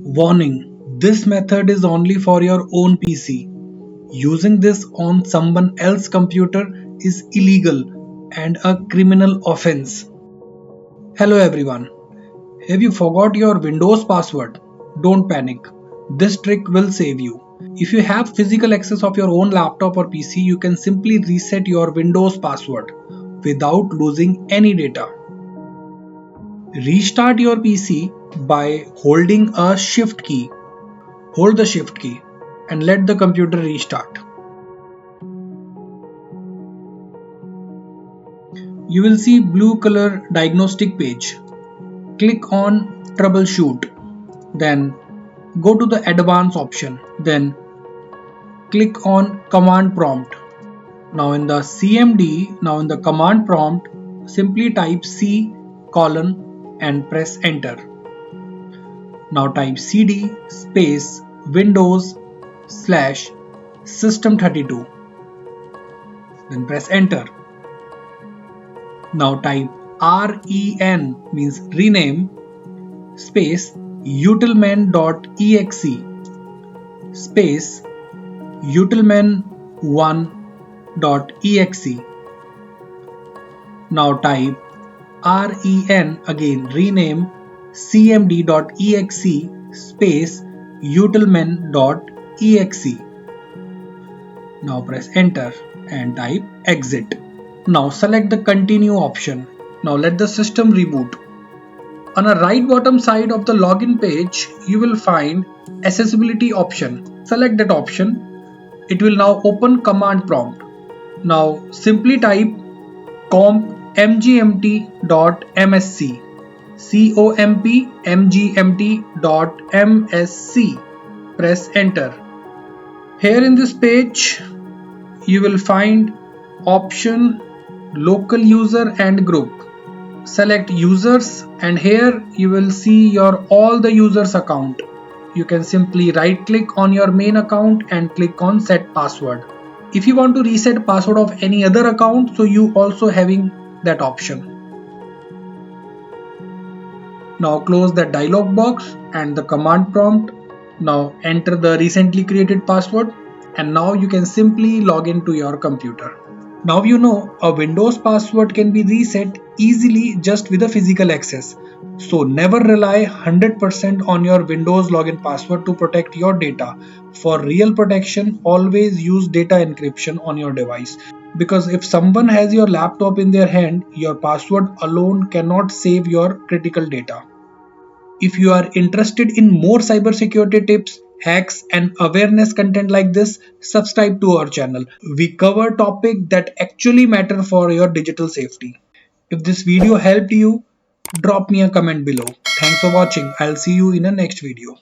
Warning: this method is only for your own PC. Using this on someone else's computer is illegal and a criminal offense. Hello everyone. Have you forgot your Windows password? Don't panic. This trick will save you. If you have physical access of your own laptop or PC, you can simply reset your Windows password without losing any data. Restart your PC by holding a shift key. Hold the shift key and let the computer restart. You will see blue color diagnostic page. Click on Troubleshoot. Then go to the Advanced option. Then click on Command Prompt. Now in the command prompt, simply type C colon and press enter. Now type cd space windows slash system32. Then press enter. Now type REN means rename space utilman.exe space utilman1.exe. Now type REN again rename cmd.exe space utilman.exe. Now press enter and type exit. Now select the continue option. Now let the system reboot. On the right bottom side of the login page, you will find accessibility option. Select that option. It will now open command prompt. Now simply type comp mgmt.msc compmgmt.msc. Press enter. Here in this page, you will find option local user and group. Select users and here you will see your all the users account. You can simply right click on your main account and click on set password. If you want to reset password of any other account, so you also having that option. Now close the dialog box and the command prompt. Now enter the recently created password and now you can simply log into your computer. Now you know a Windows password can be reset easily just with a physical access. So never rely 100% on your Windows login password to protect your data. For real protection, always use data encryption on your device. Because if someone has your laptop in their hand, your password alone cannot save your critical data. If you are interested in more cybersecurity tips, hacks and awareness content like this, subscribe to our channel. We cover topics that actually matter for your digital safety. If this video helped you, drop me a comment below. Thanks for watching. I'll see you in the next video.